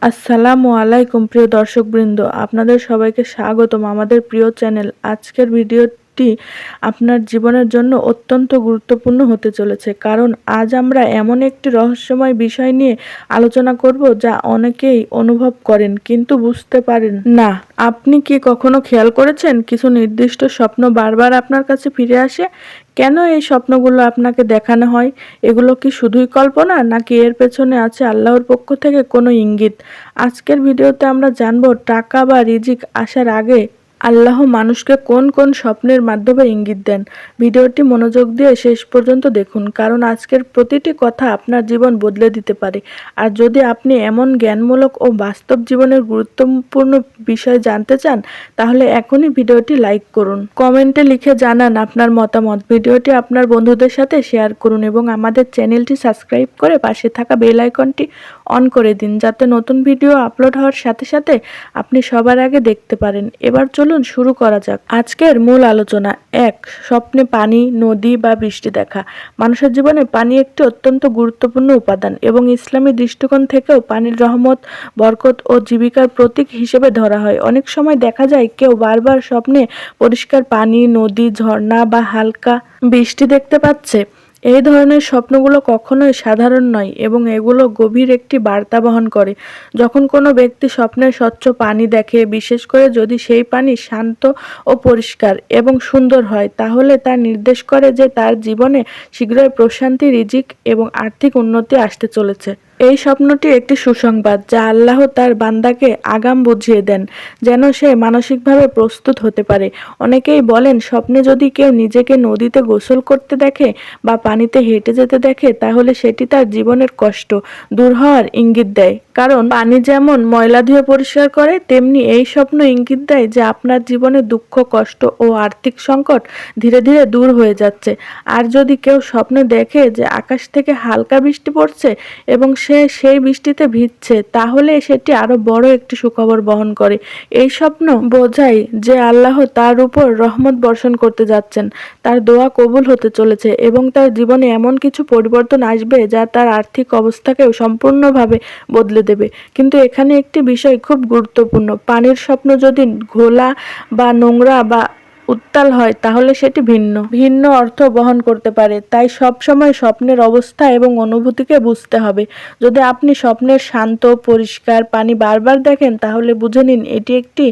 আসসালামু আলাইকুম প্রিয় দর্শকবৃন্দ, আপনাদের সবাইকে স্বাগতম আমাদের প্রিয় চ্যানেল। আজকের ভিডিওটি আপনার জীবনের জন্য অত্যন্ত গুরুত্বপূর্ণ হতে চলেছে, কারণ আজ আমরা এমন একটি রহস্যময় বিষয় নিয়ে আলোচনা করব যা অনেকেই অনুভব করেন কিন্তু বুঝতে পারেন না। আপনি কি কখনো খেয়াল করেছেন কিছু নির্দিষ্ট স্বপ্ন বারবার আপনার কাছে ফিরে আসে? কেন এই স্বপ্নগুলো আপনাকে দেখানো হয়? এগুলো কি শুধুই কল্পনা, নাকি এর পেছনে আছে আল্লাহর পক্ষ থেকে কোনো ইঙ্গিত? আজকের ভিডিওতে আমরা জানব টাকা বা রিজিক আসার আগে আল্লাহ মানুষকে কোন কোন স্বপ্নের মাধ্যমে ইঙ্গিত দেন। ভিডিওটি মনোযোগ দিয়ে শেষ পর্যন্ত দেখুন, কারণ আজকের প্রতিটি কথা আপনার জীবন বদলে দিতে পারে। আর যদি আপনি এমন জ্ঞানমূলক ও বাস্তব জীবনের গুরুত্বপূর্ণ বিষয় জানতে চান, তাহলে এখনই ভিডিওটি লাইক করুন, কমেন্টে লিখে জানান আপনার মতামত, ভিডিওটি আপনার বন্ধুদের সাথে শেয়ার করুন এবং আমাদের চ্যানেলটি সাবস্ক্রাইব করে পাশে থাকা বেল আইকনটি অন করে দিন, যাতে নতুন ভিডিও আপলোড হওয়ার সাথে সাথে আপনি সবার আগে দেখতে পারেন। এবার চলুন শুরু করা যাক আজকের মূল আলোচনা। 1. স্বপ্নে পানি, নদী বা বৃষ্টি দেখা। মানুষের জীবনে পানি একটি অত্যন্ত গুরুত্বপূর্ণ উপাদান এবং ইসলামী দৃষ্টিকোণ থেকেও পানির রহমত, বরকত ও জীবিকার প্রতীক হিসেবে ধরা হয়। অনেক সময় দেখা যায় কেউ বারবার স্বপ্নে পরিষ্কার পানি, নদী, ঝর্ণা বা হালকা বৃষ্টি দেখতে পাচ্ছে। এই ধরনের স্বপ্নগুলো কখনোই সাধারণ নয় এবং এগুলো গভীর একটি বার্তা বহন করে। যখন কোনো ব্যক্তি স্বপ্নে স্বচ্ছ পানি দেখে, বিশেষ করে যদি সেই পানি শান্ত ও পরিষ্কার এবং সুন্দর হয়, তাহলে তা নির্দেশ করে যে তার জীবনে শীঘ্রই প্রশান্তি, রিজিক এবং আর্থিক উন্নতি আসতে চলেছে। এই স্বপ্নটি একটি সুসংবাদ যা আল্লাহ তার বান্দাকে আগাম বুঝিয়ে দেন, যেন সে মানসিকভাবে প্রস্তুত হতে পারে। অনেকেই বলেন স্বপ্নে যদি কেউ নিজেকে নদীতে গোসল করতে দেখে বা পানিতে হেঁটে যেতে দেখে, তাহলে সেটি তার জীবনের কষ্ট দূর হওয়ার ইঙ্গিত দেয়। কারণ পানি যেমন ময়লা ধুয়ে পরিষ্কার করে, তেমনি এই স্বপ্ন ইঙ্গিত দেয় যে আপনার জীবনে দুঃখ, কষ্ট ও আর্থিক সংকট ধীরে ধীরে দূর হয়ে যাচ্ছে। আর যদি কেউ স্বপ্নে দেখে যে আকাশ থেকে হালকা বৃষ্টি পড়ছে এবং সে সেই বৃষ্টিতে ভিজছে, তাহলে সেটি আরো বড় একটি সুখবর বহন করে। এই স্বপ্ন বোঝায় যে আল্লাহ তার উপর রহমত বর্ষণ করতে যাচ্ছেন, তার দোয়া কবুল হতে চলেছে এবং তার জীবনে এমন কিছু পরিবর্তন আসবে যা তার আর্থিক অবস্থাকেও সম্পূর্ণভাবে বদলে দেবে। কিন্তু এখানে একটি বিষয় খুব গুরুত্বপূর্ণ। পানির স্বপ্ন যদি ঘোলা বা নোংরা বা উত্তাল হয়, তাহলে সেটি ভিন্ন অর্থ বহন করতে পারে। তাই সবসময় স্বপ্নের অবস্থা এবং অনুভূতিকে বুঝতে হবে। যদি আপনি স্বপ্নের শান্ত, পরিষ্কার পানি বারবার দেখেন, তাহলে বুঝে নিন এটি একটি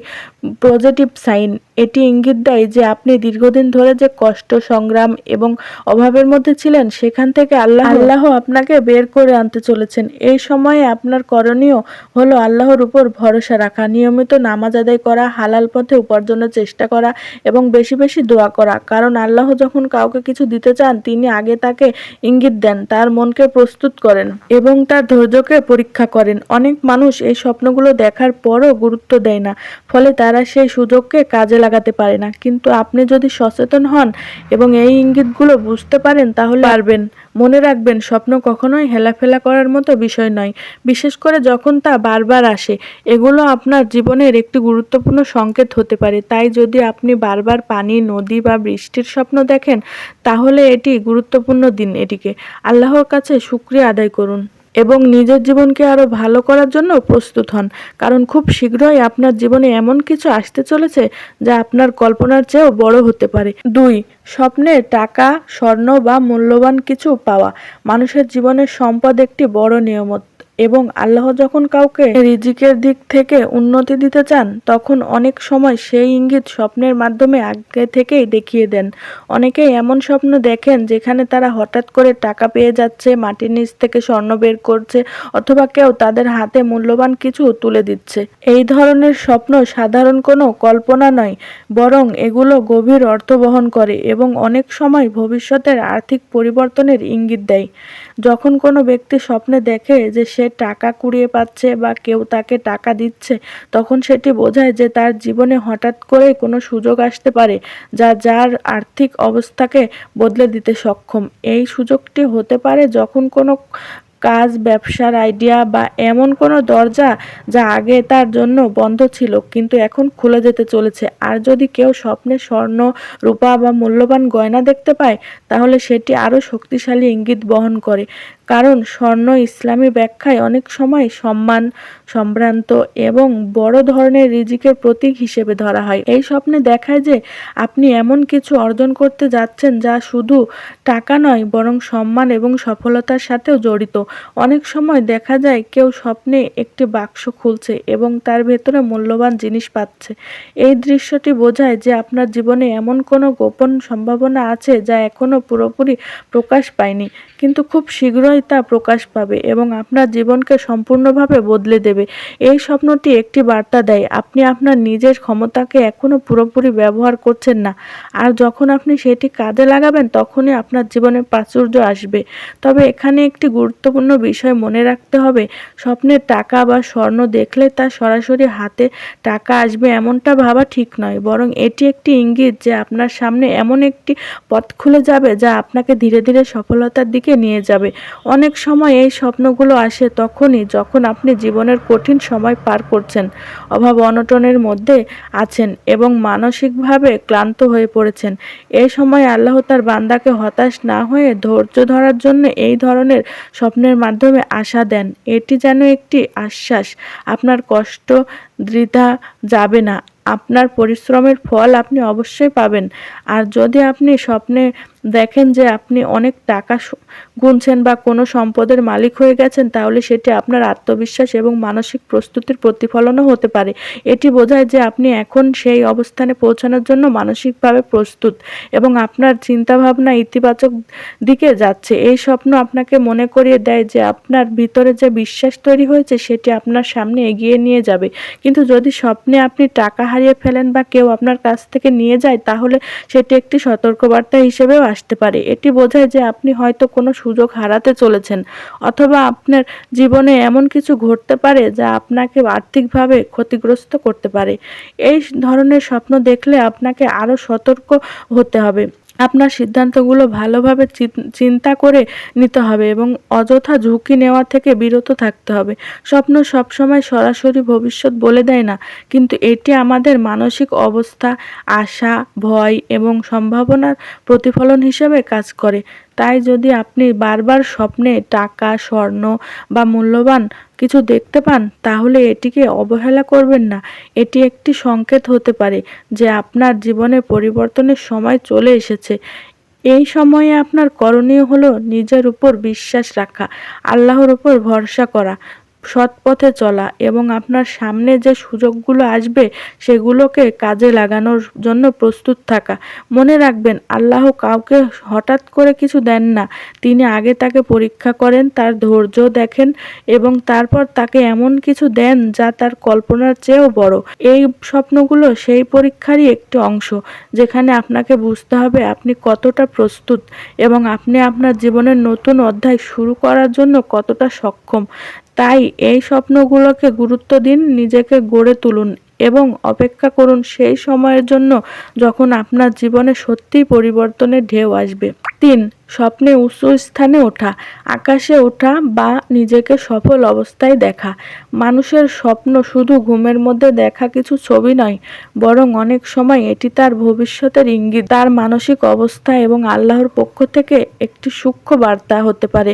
পজিটিভ সাইন। এটি ইঙ্গিত দেয় যে আপনি দীর্ঘদিন ধরে যে কষ্ট, সংগ্রাম এবং অভাবের মধ্যে ছিলেন, সেখান থেকে আল্লাহ আপনাকে বের করে আনতে চলেছেন। এই সময়ে আপনার করণীয় হলো আল্লাহর উপর ভরসা রাখা, নিয়মিত নামাজ আদায় করা, হালাল পথে উপার্জনের চেষ্টা করা এবং বেশি বেশি দোয়া করা। কারণ আল্লাহ যখন কাউকে কিছু দিতে চান, তিনি আগে তাকে ইঙ্গিত দেন, তার মনকে প্রস্তুত করেন এবং তার ধৈর্যকে পরীক্ষা করেন। অনেক মানুষ এই স্বপ্নগুলো দেখার পরও গুরুত্ব দেয় না, ফলে তারা সেই সুযোগকে কাজে লাগাতে পারে না। কিন্তু আপনি যদি সচেতন হন এবং এই ইঙ্গিতগুলো বুঝতে পারেন, তাহলে পারবেন। মনে রাখবেন, স্বপ্ন কখনোই হেলাফেলা করার মতো বিষয় নয়, বিশেষ করে যখন তা বারবার আসে। এগুলো আপনার জীবনের একটি গুরুত্বপূর্ণ সংকেত হতে পারে। তাই যদি আপনি বারবার পানি, নদী বা বৃষ্টির স্বপ্ন দেখেন, তাহলে এটি গুরুত্বপূর্ণ দিন। এটিকে আল্লাহর কাছে শুকরিয়া আদায় করুন এবং নিজের জীবনকে আরো ভালো করার জন্য প্রস্তুত হন, কারণ খুব শীঘ্রই আপনার জীবনে এমন কিছু আসতে চলেছে যা আপনার কল্পনার চেয়েও বড় হতে পারে। 2. স্বপ্নে টাকা, স্বর্ণ বা মূল্যবান কিছু পাওয়া। মানুষের জীবনের সম্পদ একটি বড় নিয়ামত এবং আল্লাহ যখন কাউকে রিজিকের দিক থেকে উন্নতি দিতে চান, তখন অনেক সময় সেই ইঙ্গিত স্বপ্নের মাধ্যমে আগে থেকেই দেখিয়ে দেন। অনেকেই এমন স্বপ্ন দেখেন যেখানে তারা হঠাৎ করে টাকা পেয়ে যাচ্ছে, মাটির নিচ থেকে স্বর্ণ বের করছে, অথবা কেউ তাদের হাতে মূল্যবান কিছু তুলে দিচ্ছে। এই ধরনের স্বপ্ন সাধারণ কোনো কল্পনা নয়, বরং এগুলো গভীর অর্থ বহন করে এবং অনেক সময় ভবিষ্যতের আর্থিক পরিবর্তনের ইঙ্গিত দেয়। যখন কোনো ব্যক্তি স্বপ্নে দেখে যে সে টাকা কুড়িয়ে পাচ্ছে বা কেউ তাকে টাকা দিচ্ছে, তখন সেটি বোঝায় যে তার জীবনে হঠাৎ করে কোনো সুযোগ আসতে পারে যা যার আর্থিক অবস্থাকে বদলে দিতে সক্ষম। এই সুযোগটি হতে পারে যখন কোনো কাজ, ব্যবসার আইডিয়া বা এমন কোনো দরজা যা আগে তার জন্য বন্ধ ছিল কিন্তু এখন খুলে যেতে চলেছে। আর যদি কেউ স্বপ্নে স্বর্ণ, রূপা বা মূল্যবান গয়না দেখতে পায়, তাহলে সেটি আরও শক্তিশালী ইঙ্গিত বহন করে, কারণ স্বর্ণ ইসলামী ব্যাখ্যায় অনেক সময় সম্মান, সম্ভ্রান্ত এবং বড় ধরনের রিজিকের প্রতীক হিসেবে ধরা হয়। এই স্বপ্নে দেখায় যে আপনি এমন কিছু অর্জন করতে যাচ্ছেন যা শুধু টাকা নয় বরং সম্মান এবং সফলতার সাথেও জড়িত। অনেক সময় দেখা যায় কেউ স্বপ্নে একটি বাক্স খুলছে এবং তার ভেতরে মূল্যবান জিনিস পাচ্ছে। এই দৃশ্যটি বোঝায় যে আপনার জীবনে এমন কোনো গোপন সম্ভাবনা আছে যা এখনো পুরোপুরি প্রকাশ পায়নি, কিন্তু খুব শীঘ্রই তা প্রকাশ পাবে এবং আপনার জীবনকে সম্পূর্ণভাবে বদলে দেবে। এই স্বপ্নটি একটি বার্তা দেয় আপনি আপনার নিজের ক্ষমতাকে এখনো পুরোপুরি ব্যবহার করছেন না, আর যখন আপনি সেটি কাজে লাগাবেন তখনই আপনার জীবনে প্রাচুর্য আসবে। তবে এখানে একটি গুরুত্বপূর্ণ বিষয় মনে রাখতে হবে, স্বপ্নে টাকা বা স্বর্ণ দেখলে তা সরাসরি হাতে টাকা আসবে এমনটা ভাবা ঠিক নয়, বরং এটি একটি ইঙ্গিত যে আপনার সামনে এমন একটি পথ খুলে যাবে যা আপনাকে ধীরে ধীরে সফলতার দিকে নিয়ে যাবে। অনেক সময় এই স্বপ্নগুলো আসে তখনই যখন আপনি জীবনের কঠিন সময় পার করছেন, অভাব অনটনের মধ্যে আছেন এবং মানসিকভাবে ক্লান্ত হয়ে পড়েছেন। এই সময় আল্লাহ তার বান্দাকে হতাশ না হয়ে ধৈর্য ধরার জন্য এই ধরনের স্বপ্নের মাধ্যমে আশা দেন। এটি যেন একটি আশ্বাস, আপনার কষ্ট বৃথা যাবে না, আপনার পরিশ্রমের ফল আপনি অবশ্যই পাবেন। আর যদি আপনি স্বপ্নে দেখেন যে আপনি অনেক টাকা গুনছেন বা কোনো সম্পদের মালিক হয়ে গেছেন, তাহলে সেটি আপনার আত্মবিশ্বাস এবং মানসিক প্রস্তুতির প্রতিফলনও হতে পারে। এটি বোঝায় যে আপনি এখন সেই অবস্থানে পৌঁছানোর জন্য মানসিকভাবে প্রস্তুত এবং আপনার চিন্তাভাবনা ইতিবাচক দিকে যাচ্ছে। এই স্বপ্ন আপনাকে মনে করিয়ে দেয় যে আপনার ভিতরে যে বিশ্বাস তৈরি হয়েছে সেটি আপনার সামনে এগিয়ে নিয়ে যাবে। কিন্তু যদি স্বপ্নে আপনি টাকা হারিয়ে ফেলেন বা কেউ আপনার কাছ থেকে নিয়ে যায়, তাহলে সেটি একটি সতর্কবার্তা হিসেবেও আসতে পারে। এটি বোঝায় যে আপনি হয়তো কোনো সুযোগ হারাতে চলেছেন, অথবা আপনার জীবনে এমন কিছু ঘটতে পারে যা আপনাকে আর্থিকভাবে ক্ষতিগ্রস্ত করতে পারে। এই ধরনের স্বপ্ন দেখলে আপনাকে আরও সতর্ক হতে হবে। আপনার সিদ্ধান্তগুলো ভালোভাবে চিন্তা করে নিতে হবে এবং অযথা ঝুঁকি নেওয়া থেকে বিরত থাকতে হবে। স্বপ্ন সবসময় সরাসরি ভবিষ্যৎ বলে দেয় না, কিন্তু এটি আমাদের মানসিক অবস্থা, আশা, ভয় এবং সম্ভাবনার প্রতিফলন হিসেবে কাজ করে। তাই যদি আপনি বারবার স্বপ্নে টাকা, স্বর্ণ বা মূল্যবান কিছু দেখতে পান, তাহলে এটিকে অবহেলা করবেন না। এটি একটি সংকেত হতে পারে যে আপনার জীবনে পরিবর্তনের সময় চলে এসেছে। এই সময়ে আপনার করণীয় হলো নিজের উপর বিশ্বাস রাখা, আল্লাহর উপর ভরসা করা, সৎ পথে চলা এবং আপনার সামনে যে সুযোগগুলো আসবে সেগুলোকে কাজে লাগানোর জন্য প্রস্তুত থাকা। মনে রাখবেন, আল্লাহ কাউকে হঠাৎ করে কিছু দেন না। তিনি আগে তাকে পরীক্ষা করেন, তার ধৈর্য দেখেন এবং তারপর তাকে এমন কিছু দেন যা তার কল্পনার চেয়েও বড়। এই স্বপ্নগুলো সেই পরীক্ষারই একটি অংশ, যেখানে আপনাকে বুঝতে হবে আপনি কতটা প্রস্তুত এবং আপনি আপনার জীবনের নতুন অধ্যায় শুরু করার জন্য কতটা সক্ষম। তাই এই স্বপ্নগুলোকে গুরুত্ব দিন, নিজেকে গড়ে তুলুন এবং অপেক্ষা করুন সেই সময়ের জন্য যখন আপনার জীবনে সত্যিই পরিবর্তনের ঢেউ আসবে। 3. স্বপ্নে উঁচু স্থানে ওঠা, আকাশে ওঠা বা নিজেকে সফল অবস্থায় দেখা। মানুষের স্বপ্ন শুধু ঘুমের মধ্যে দেখা কিছু ছবি নয়, বরং অনেক সময় এটি তার ভবিষ্যতের ইঙ্গিত, তার মানসিক অবস্থা এবং আল্লাহর পক্ষ থেকে একটি সূক্ষ্ম বার্তা হতে পারে।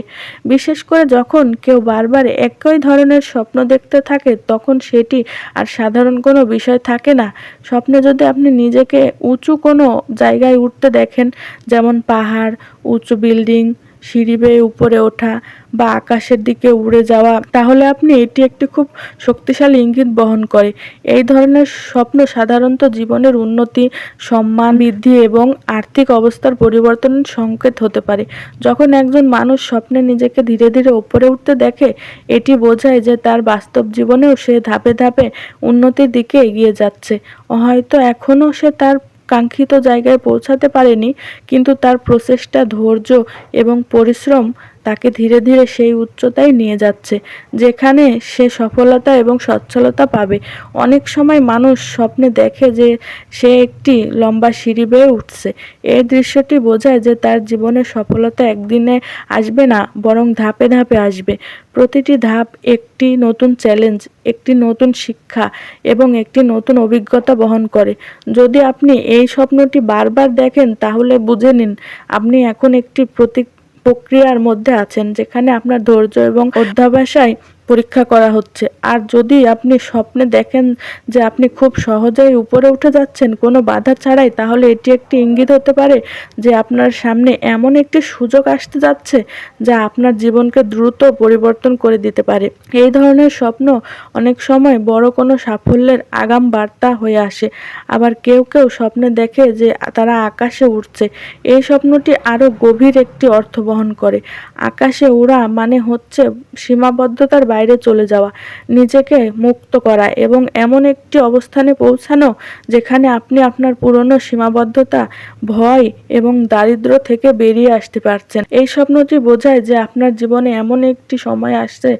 বিশেষ করে যখন কেউ বারবার একই ধরনের স্বপ্ন দেখতে থাকে, তখন সেটি আর সাধারণ কোনো বিষয় থাকে না। স্বপ্নে যদি আপনি নিজেকে উঁচু কোনো জায়গায় উঠতে দেখেন, যেমন পাহাড়, উঁচু বিল্ডিং, সিঁড়ি বেয়ে উপরে ওঠা বা আকাশের দিকে উড়ে যাওয়া, তাহলে আপনি এটি একটি খুব শক্তিশালী ইঙ্গিত বহন করে। এই ধরনের স্বপ্ন সাধারণত জীবনের উন্নতি, সম্মান বৃদ্ধি এবং আর্থিক অবস্থার পরিবর্তনের সংকেত হতে পারে। যখন একজন মানুষ স্বপ্নে নিজেকে ধীরে ধীরে উপরে উঠতে দেখে, এটি বোঝায় যে তার বাস্তব জীবনেও সে ধাপে ধাপে উন্নতির দিকে এগিয়ে যাচ্ছে। হয়তো এখনও সে তার কাঙ্ক্ষিত জায়গায় পৌঁছাতে পারেনি, কিন্তু তার প্রচেষ্টা, ধৈর্য এবং পরিশ্রম তাকে ধীরে ধীরে সেই উচ্চতায় নিয়ে যাচ্ছে যেখানে সে সফলতা এবং সচ্ছলতা পাবে। অনেক সময় মানুষ স্বপ্নে দেখে যে সে একটি লম্বা সিঁড়ি বেয়ে উঠছে। এই দৃশ্যটি বোঝায় যে তার জীবনের সফলতা একদিনে আসবে না, বরং ধাপে ধাপে আসবে। প্রতিটি ধাপ একটি নতুন চ্যালেঞ্জ, একটি নতুন শিক্ষা এবং একটি নতুন অভিজ্ঞতা বহন করে। যদি আপনি এই স্বপ্নটি বারবার দেখেন, তাহলে বুঝে নিন আপনি এখন একটি প্রক্রিয়ার মধ্যে আছেন, যেখানে আপনার ধৈর্য এবং অধ্যাবসায় পরীক্ষা করা হচ্ছে। আর যদি আপনি স্বপ্নে দেখেন যে আপনি খুব সহজেই উপরে উঠে যাচ্ছেন কোনো বাধা ছাড়াই, তাহলে এটি একটি ইঙ্গিত হতে পারে যে আপনার সামনে এমন একটি সুযোগ আসতে যাচ্ছে যা আপনার জীবনকে দ্রুত পরিবর্তন করে দিতে পারে। এই ধরনের স্বপ্ন অনেক সময় বড় কোনো সাফল্যের আগাম বার্তা হয়ে আসে। আবার কেউ কেউ স্বপ্নে দেখে যে তারা আকাশে উঠছে। এই স্বপ্নটি আরও গভীর একটি অর্থ বহন করে। আকাশে ওড়া মানে হচ্ছে সীমাবদ্ধতার বাইরে চলে যাওয়া, নিজেকে মুক্ত করা এবং এমন একটি অবস্থানে পৌঁছানো যেখানে আপনি আপনার পুরনো সীমাবদ্ধতা, ভয় এবং দারিদ্র থেকে বেরিয়ে আসতে পারছেন। এই স্বপ্নটি বোঝায় যে আপনার জীবনে এমন একটি সময় আসছে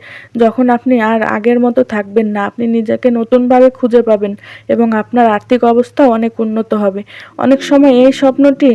যখন আপনি আর আগের মতো থাকবেন না। আপনি নিজেকে নতুনভাবে খুঁজে পাবেন এবং আপনার আর্থিক অবস্থাও অনেক উন্নত হবে। অনেক সময় এই স্বপ্নটি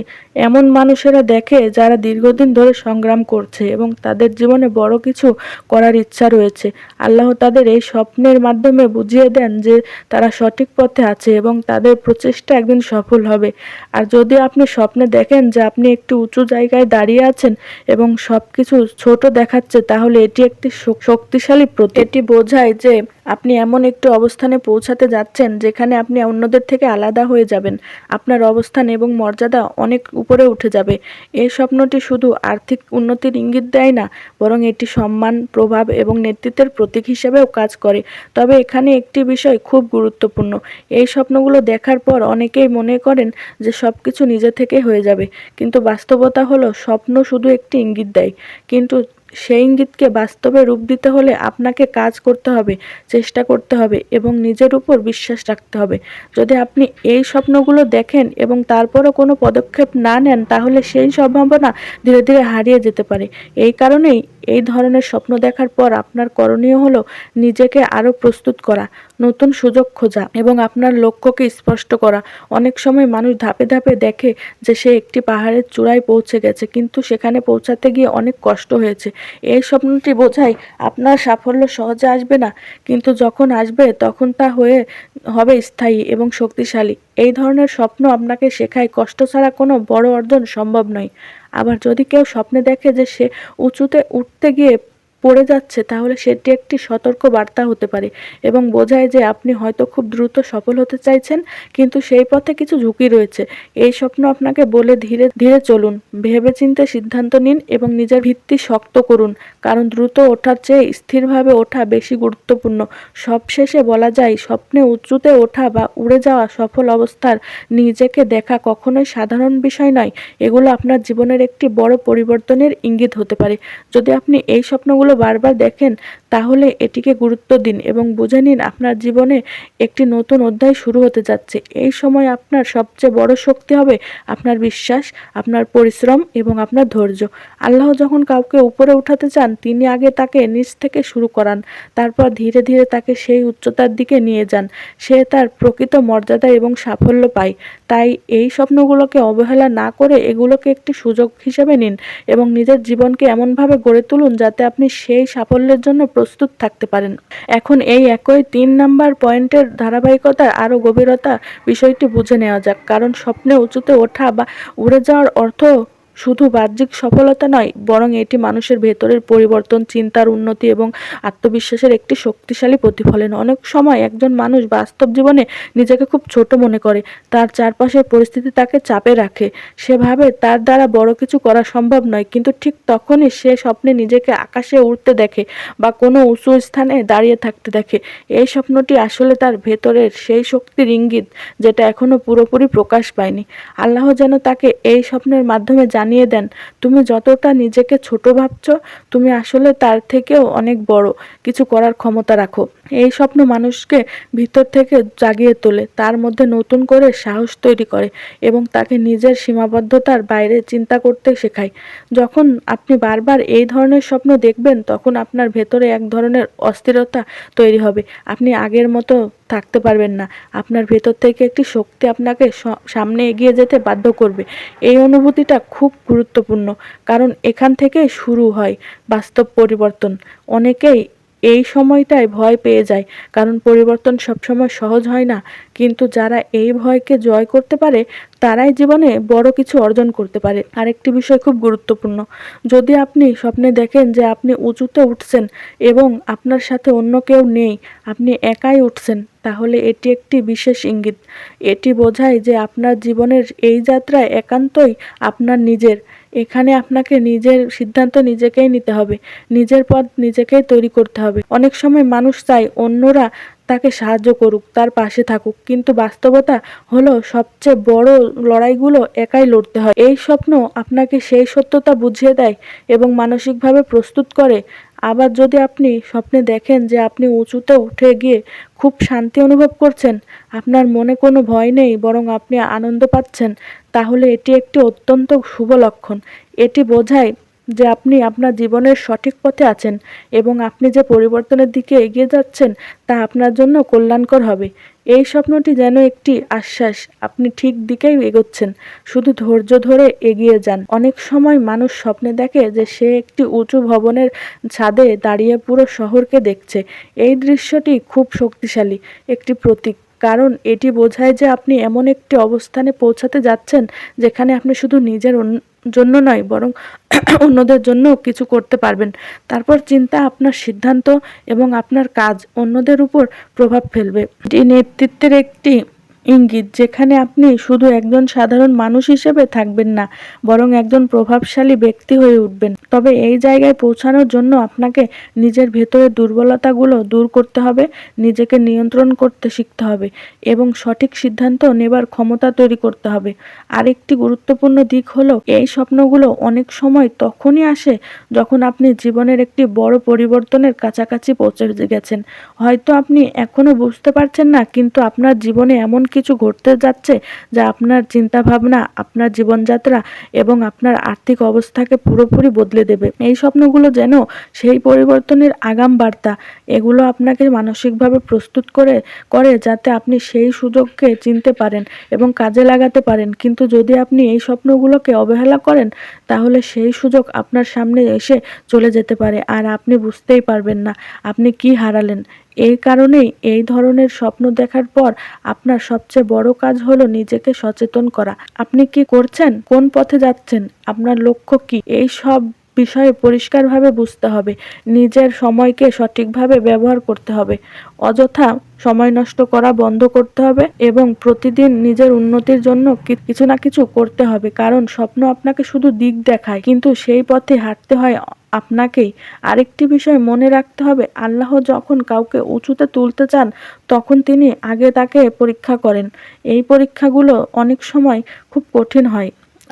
এমন মানুষেরা দেখে যারা দীর্ঘদিন ধরে সংগ্রাম করছে এবং তাদের জীবনে বড় কিছু করার ইচ্ছা রয়েছে। আল্লাহ তাদের এই স্বপ্নের মাধ্যমে বুঝিয়ে দেন যে তারা সঠিক পথে আছে এবং তাদের প্রচেষ্টা একদিন সফল হবে। আর যদি আপনি স্বপ্নে দেখেন যে আপনি একটি উঁচু জায়গায় দাঁড়িয়ে আছেন এবং সবকিছু ছোট দেখাচ্ছে, তাহলে এটি একটি শক্তিশালী প্রতীক। এটি বোঝায় যে আপনি এমন একটি অবস্থানে পৌঁছাতে যাচ্ছেন যেখানে আপনি অন্যদের থেকে আলাদা হয়ে যাবেন। আপনার অবস্থান এবং মর্যাদা অনেক উপরে উঠে যাবে। এই স্বপ্নটি শুধু আর্থিক উন্নতির ইঙ্গিত দেয় না, বরং এটি সম্মান, প্রভাব এবং নেতৃত্বের প্রতীক হিসেবেও কাজ করে। তবে এখানে একটি বিষয় খুব গুরুত্বপূর্ণ। এই স্বপ্নগুলো দেখার পর অনেকেই মনে করেন যে সবকিছু নিজে থেকে হয়ে যাবে, কিন্তু বাস্তবতা হলো স্বপ্ন শুধু একটি ইঙ্গিত দেয়, কিন্তু সেই ইঙ্গিতকে বাস্তবে রূপ দিতে হলে আপনাকে কাজ করতে হবে, চেষ্টা করতে হবে এবং নিজের উপর বিশ্বাস রাখতে হবে। যদি আপনি এই স্বপ্নগুলো দেখেন এবং তারপরও কোনো পদক্ষেপ না নেন, তাহলে সেই সম্ভাবনা ধীরে ধীরে হারিয়ে যেতে পারে। এই কারণেই এই ধরনের স্বপ্ন দেখার পর আপনার করণীয় হলো নিজেকে আরও প্রস্তুত করা, নতুন সুযোগ খোঁজা এবং আপনার লক্ষ্যকে স্পষ্ট করা। অনেক সময় মানুষ ধাপে ধাপে দেখে যে সে একটি পাহাড়ের চূড়ায় পৌঁছে গেছে, কিন্তু সেখানে পৌঁছাতে গিয়ে অনেক কষ্ট হয়েছে। এই স্বপ্নটি বোঝায় আপনার সাফল্য সহজে আসবে না, কিন্তু যখন আসবে তখন তা হবে স্থায়ী এবং শক্তিশালী। এই ধরনের স্বপ্ন আপনাকে শেখায় কষ্ট ছাড়া কোনো বড় অর্জন সম্ভব নয়। আবার যদি কেউ স্বপ্নে দেখে যে সে উঁচুতে উঠতে গিয়ে পড়ে যাচ্ছে, তাহলে সেটি একটি সতর্ক বার্তা হতে পারে এবং বোঝায় যে আপনি হয়তো খুব দ্রুত সফল হতে চাইছেন, কিন্তু সেই পথে কিছু ঝুঁকি রয়েছে। এই স্বপ্ন আপনাকে বলে ধীরে ধীরে চলুন, ভেবেচিন্তে সিদ্ধান্ত নিন এবং নিজের ভিত্তি শক্ত করুন, কারণ দ্রুত ওঠার চেয়ে স্থিরভাবে ওঠা বেশি গুরুত্বপূর্ণ। সবশেষে বলা যায়, স্বপ্নে উঁচুতে ওঠা বা উড়ে যাওয়া সফল অবস্থার নিজেকে দেখা কখনোই সাধারণ বিষয় নয়। এগুলো আপনার জীবনের একটি বড় পরিবর্তনের ইঙ্গিত হতে পারে। যদি আপনি এই স্বপ্নগুলো বারবার দেখেন, তাহলে এটিকে গুরুত্ব দিন এবং বুঝে নিন আপনার জীবনে একটি নতুন অধ্যায় শুরু হতে যাচ্ছে। এই সময় আপনার সবচেয়ে বড় শক্তি হবে আপনার বিশ্বাস, আপনার পরিশ্রম এবং আপনার ধৈর্য। আল্লাহ যখন কাউকে উপরে উঠাতে চান, তিনি আগে তাকে নিচ থেকে শুরু করান, তারপর ধীরে ধীরে তাকে সেই উচ্চতার দিকে নিয়ে যান। সে তার প্রকৃত মর্যাদা এবং সাফল্য পায়। তাই এই স্বপ্নগুলোকে অবহেলা না করে এগুলোকে একটি সুযোগ হিসেবে নিন এবং নিজের জীবনকে এমনভাবে গড়ে তুলুন যাতে আপনি সেই সাফল্যের জন্য প্রস্তুত থাকতে পারেন। এখন এই একই ৩ নাম্বার পয়েন্টের ধারাবাহিকতার আরও গভীরতা বিষয়টি বুঝে নেওয়া যাক। কারণ স্বপ্নে উঁচুতে ওঠা বা উড়ে যাওয়ার অর্থ শুধু বাহ্যিক সফলতা নয়, বরং এটি মানুষের ভেতরের পরিবর্তন, চিন্তার উন্নতি এবং আত্মবিশ্বাসের একটি শক্তিশালী প্রতিফলন। অনেক সময় একজন মানুষ বাস্তব জীবনে নিজেকে খুব ছোট মনে করে, তার চারপাশের পরিস্থিতি তাকে চাপে রাখে, সে ভাবে তার দ্বারা বড় কিছু করা সম্ভব নয়। কিন্তু ঠিক তখনই সে স্বপ্নে নিজেকে আকাশে উড়তে দেখে বা কোনো উঁচু স্থানে দাঁড়িয়ে থাকতে দেখে। এই স্বপ্নটি আসলে তার ভেতরের সেই শক্তির ইঙ্গিত যেটা এখনো পুরোপুরি প্রকাশ পায়নি। আল্লাহ যেন তাকে এই স্বপ্নের মাধ্যমে জানিয়ে দেন, তুমি যতটা নিজেকে ছোট ভাবছো, তুমি আসলে তার থেকেও অনেক বড় কিছু করার ক্ষমতা রাখো। এই স্বপ্ন মানুষকে ভিতর থেকে জাগিয়ে তোলে, তার মধ্যে নতুন করে সাহস তৈরি করে এবং তাকে নিজের সীমাবদ্ধতার বাইরে চিন্তা করতে শেখায়। যখন আপনি বারবার এই ধরনের স্বপ্ন দেখবেন, তখন আপনার ভেতরে এক ধরনের অস্থিরতা তৈরি হবে। আপনি আগের মতো থাকতে পারবেন না। আপনার ভেতর থেকে একটি শক্তি আপনাকে সামনে এগিয়ে যেতে বাধ্য করবে। এই অনুভূতিটা খুব গুরুত্বপূর্ণ, কারণ এখান থেকেই শুরু হয় বাস্তব পরিবর্তন। অনেকেই এই সময়টায় ভয় পেয়ে যায়, কারণ পরিবর্তন সবসময় সহজ হয় না। কিন্তু যারা এই ভয়কে জয় করতে পারে তারাই জীবনে বড় কিছু অর্জন করতে পারে। আরেকটি বিষয় খুব গুরুত্বপূর্ণ, যদি আপনি স্বপ্নে দেখেন যে আপনি উঁচুতে উঠছেন এবং আপনার সাথে অন্য কেউ নেই, আপনি একাই উঠছেন, তাহলে এটি একটি বিশেষ ইঙ্গিত। এটি বোঝায় যে আপনার জীবনের এই যাত্রা একান্তই আপনার নিজের। এখানে আপনাকে নিজের সিদ্ধান্ত নিজেকেই নিতে হবে, নিজের পথ নিজেকেই তৈরি করতে হবে। অনেক সময় মানুষ চায় অন্যরা তাকে সাহায্য করুক, তার পাশে থাকুক, কিন্তু বাস্তবতা হলো সবচেয়ে বড় লড়াইগুলো একাই লড়তে হয়। এই স্বপ্ন আপনাকে সেই সত্যতা বুঝিয়ে দেয় এবং মানসিকভাবে প্রস্তুত করে। আবার যদি আপনি স্বপ্নে দেখেন যে আপনি উঁচুতে উঠে গিয়ে খুব শান্তি অনুভব করছেন, আপনার মনে কোনো ভয় নেই বরং আপনি আনন্দ পাচ্ছেন, তাহলে এটি একটি অত্যন্ত শুভ লক্ষণ। এটি বোঝায় যে আপনি আপনার জীবনের সঠিক পথে আছেন এবং আপনি যে পরিবর্তনের দিকে এগিয়ে যাচ্ছেন তা আপনার জন্য কল্যাণকর হবে। এই স্বপ্নটি যেন একটি আশ্বাস, আপনি ঠিক দিকেই এগোচ্ছেন, শুধু ধৈর্য ধরে এগিয়ে যান। অনেক সময় মানুষ স্বপ্নে দেখে যে সে একটি উঁচু ভবনের ছাদে দাঁড়িয়ে পুরো শহরকে দেখছে। এই দৃশ্যটি খুব শক্তিশালী একটি প্রতীক, কারণ এটি বোঝায় যে আপনি এমন একটি অবস্থানে পৌঁছাতে যাচ্ছেন যেখানে আপনি শুধু নিজের জন্য নয় বরং অন্যদের জন্য কিছু করতে পারবেন। তারপর চিন্তা, আপনার সিদ্ধান্ত এবং আপনার কাজ অন্যদের উপর প্রভাব ফেলবে। এটি নেতৃত্বের একটি ইঙ্গিত, যেখানে আপনি শুধু একজন সাধারণ মানুষ হিসেবে থাকবেন না বরং একজন প্রভাবশালী ব্যক্তি হয়ে উঠবেন। তবে এই জায়গায় পৌঁছানোর জন্য আপনাকে নিজের ভেতরের দুর্বলতাগুলো দূর করতে হবে, নিজেকে নিয়ন্ত্রণ করতে শিখতে হবে এবং সঠিক সিদ্ধান্ত নেবার ক্ষমতা তৈরি করতে হবে। আরেকটি গুরুত্বপূর্ণ দিক হলো, এই স্বপ্নগুলো অনেক সময় তখনই আসে যখন আপনি জীবনের একটি বড় পরিবর্তনের কাছাকাছি পৌঁছে গেছেন। হয়তো আপনি এখনো বুঝতে পারছেন না, কিন্তু আপনার জীবনে এমন কিছু ঘটতে যাচ্ছে যা আপনার চিন্তাভাবনা, আপনার জীবনযাত্রা এবং আপনার আর্থিক অবস্থাকে পুরোপুরি বদলে দেবে। এই স্বপ্নগুলো যেন সেই পরিবর্তনের আগাম বার্তা। এগুলো আপনাকে মানসিকভাবে প্রস্তুত করে যাতে আপনি সেই সুযোগকে চিনতে পারেন এবং কাজে লাগাতে পারেন। কিন্তু যদি আপনি এই স্বপ্নগুলোকে অবহেলা করেন, তাহলে সেই সুযোগ আপনার সামনে এসে চলে যেতে পারে আর আপনি বুঝতেই পারবেন না আপনি কি হারালেন। এই কারণেই এই ধরনের স্বপ্ন দেখার পর আপনার সবচেয়ে বড় কাজ হলো নিজেকে সচেতন করা। আপনি কি করছেন, কোন পথে যাচ্ছেন, আপনার লক্ষ্য কি, এই সব বিষয়ে পরিষ্কারভাবে বুঝতে হবে। নিজের সময়কে সঠিকভাবে ব্যবহার করতে হবে, অযথা সময় নষ্ট করা বন্ধ করতে হবে এবং প্রতিদিন নিজের উন্নতির জন্য কিছু না কিছু করতে হবে। কারণ স্বপ্ন আপনাকে শুধু দিক দেখায়, কিন্তু সেই পথে হাঁটতে হয় আপনাকেই। আরেকটি বিষয় মনে রাখতে হবে, আল্লাহ যখন কাউকে উঁচুতে তুলতে চান তখন তিনি আগে তাকে পরীক্ষা করেন। এই পরীক্ষাগুলো অনেক সময় খুব কঠিন হয়।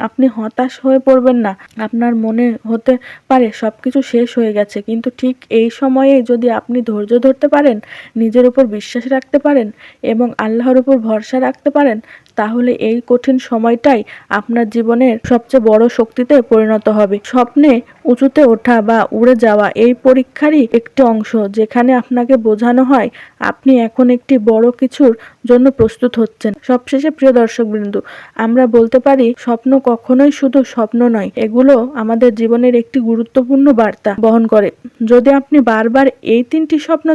আপনি হতাশ হয়ে পড়বেন না। আপনার মনে হতে পারে সবকিছু শেষ হয়ে গেছে, কিন্তু ঠিক এই সময়ে যদি আপনি ধৈর্য ধরতে পারেন, নিজের উপর বিশ্বাস রাখতে পারেন এবং আল্লাহর উপর ভরসা রাখতে পারেন, তাহলে এই কঠিন সময়টাই আপনার জীবনের সবচেয়ে বড় শক্তিতে পরিণত হবে। স্বপ্নে উঁচুতে ওঠা বা উড়ে যাওয়া এই পরীক্ষারই একটি অংশ, যেখানে আপনাকে বোঝানো হয় আপনি এখন একটি বড় কিছুর জন্য প্রস্তুত হচ্ছেন। সবশেষে প্রিয় দর্শকবৃন্দ, আমরা বলতে পারি স্বপ্ন কখনোই শুধু স্বপ্ন নয়, এগুলো আমাদের জীবনের একটি গুরুত্বপূর্ণ বার্তা বহন করে। যদি আপনি বারবার এই 3টি স্বপ্ন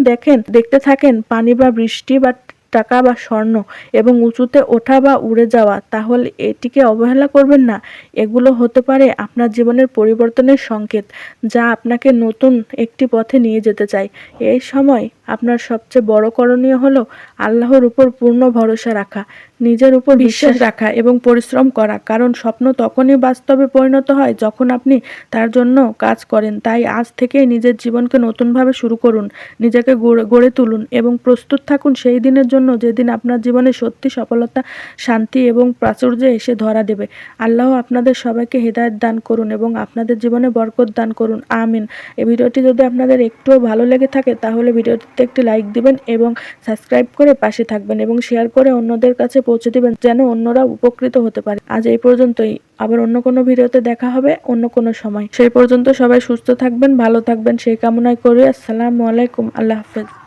দেখতে থাকেন, পানি বা বৃষ্টি বা টাকা বা স্বর্ণ এবং উঁচুতে ওঠা বা উড়ে যাওয়া, তাহলে এটিকে অবহেলা করবেন না। এগুলো হতে পারে আপনার জীবনের পরিবর্তনের সংকেত, যা আপনাকে নতুন একটি পথে নিয়ে যেতে চায়। এই সময় আপনার সবচেয়ে বড় করণীয় হলো আল্লাহর উপর পূর্ণ ভরসা রাখা, নিজের উপর বিশ্বাস রাখা এবং পরিশ্রম করা। কারণ স্বপ্ন তখনই বাস্তবে পরিণত হয় যখন আপনি তার জন্য কাজ করেন। তাই আজ থেকেই নিজের জীবনকে নতুনভাবে শুরু করুন, নিজেকে গড়ে তুলুন এবং প্রস্তুত থাকুন সেই দিনের জন্য যেদিন আপনার জীবনে সত্যি সফলতা, শান্তি এবং প্রাচুর্য এসে ধরা দেবে। আল্লাহ আপনাদের সবাইকে হেদায়েত দান করুন এবং আপনাদের জীবনে বরকত দান করুন, আমিন। এই ভিডিওটি যদি আপনাদের একটুও ভালো লেগে থাকে তাহলে ভিডিওটিতে একটি লাইক দিবেন এবং সাবস্ক্রাইব করে পাশে থাকবেন এবং শেয়ার করে অন্যদের কাছে পৌঁছে দিবেন যেন অন্যরা উপকৃত হতে পারে। আজ এই পর্যন্তই, আবার অন্য কোনো ভিডিওতে দেখা হবে অন্য কোনো সময়। সেই পর্যন্ত সবাই সুস্থ থাকবেন, ভালো থাকবেন সেই কামনাই করি। আসসালামু আলাইকুম, আল্লাহ হাফেজ।